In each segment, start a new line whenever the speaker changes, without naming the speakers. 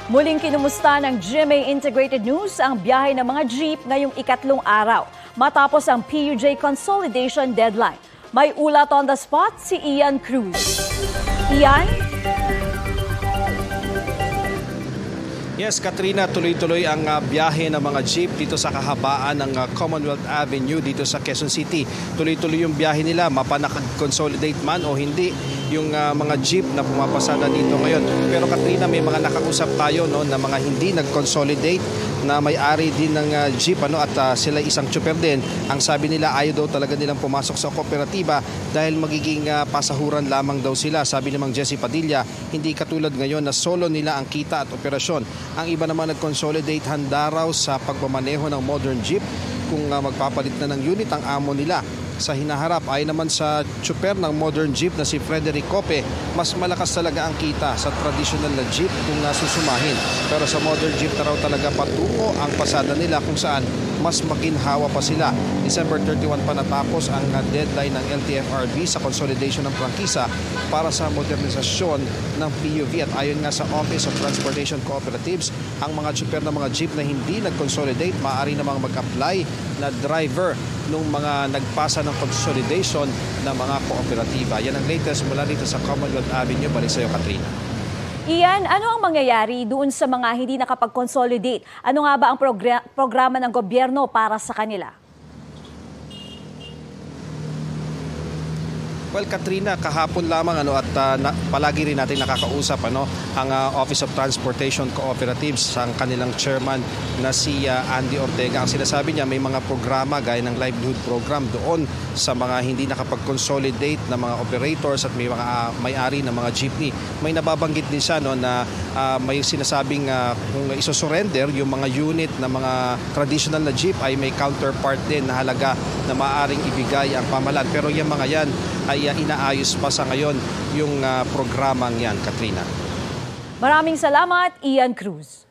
Muling kinumusta ng GMA Integrated News ang biyahe ng mga jeep ngayong ikatlong araw matapos ang PUJ consolidation deadline. May ulat on the spot si Ian Cruz. Ian?
Yes, Katrina, tuloy-tuloy ang biyahe ng mga jeep dito sa kahabaan ng Commonwealth Avenue dito sa Quezon City. Tuloy-tuloy yung biyahe nila, mapanakag-consolidate man o hindi yung mga jeep na pumapasada dito ngayon. Pero Katrina, may mga nakausap tayo na mga hindi nag-consolidate na may-ari din ng jeep at sila isang tsuper din. Ang sabi nila ayaw daw talaga nilang pumasok sa kooperatiba dahil magiging pasahuran lamang daw sila. Sabi ni Mang Jesse Padilla, hindi katulad ngayon na solo nila ang kita at operasyon. Ang iba naman nag-consolidate, handa raw sa pagmamaneho ng modern jeep kung magpapalit na ng unit ang amo nila. Sa hinaharap ay naman sa tsuper ng modern jeep na si Frederick Cope, mas malakas talaga ang kita sa traditional na jeep kung susumahin. Pero sa modern jeep na raw talaga patungo ang pasada nila kung saan mas maginhawa pa sila. December 31 pa natapos ang deadline ng LTFRB sa consolidation ng prangkisa para sa modernisasyon ng PUV. At ayon nga sa Office of Transportation Cooperatives, ang mga tsuper ng mga jeep na hindi nag-consolidate maaari namang mag-apply na driver nung mga nagpasa ng consolidation ng mga kooperatiba. Yan ang latest mula dito sa Commonwealth Avenue. Balik sa iyo, Katrina.
Ian, ano ang mangyayari doon sa mga hindi nakapag-consolidate? Ano nga ba ang programa ng gobyerno para sa kanila?
Well, Katrina, kahapon lamang palagi rin natin nakakausap ang Office of Transportation Cooperatives, ang kanilang chairman na si Andy Ortega. Ang sinasabi niya, may mga programa gaya ng livelihood program doon sa mga hindi nakapag-consolidate na mga operators at may mga may-ari ng mga jeepney. May nababanggit din siya na may sinasabing kung isosurrender yung mga unit na mga traditional na jeep ay may counterpart din na halaga na maaaring ibigay ang pamahalaan. Pero yung mga yan ay inaayos pa sa ngayon yung programang yan, Katrina.
Maraming salamat, Ian Cruz.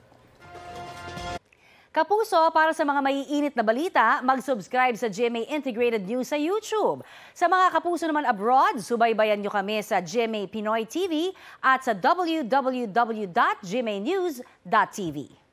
Kapuso, para sa mga maiinit na balita, mag-subscribe sa GMA Integrated News sa YouTube. Sa mga kapuso naman abroad, subaybayan nyo kami sa GMA Pinoy TV at sa www.gmanews.tv.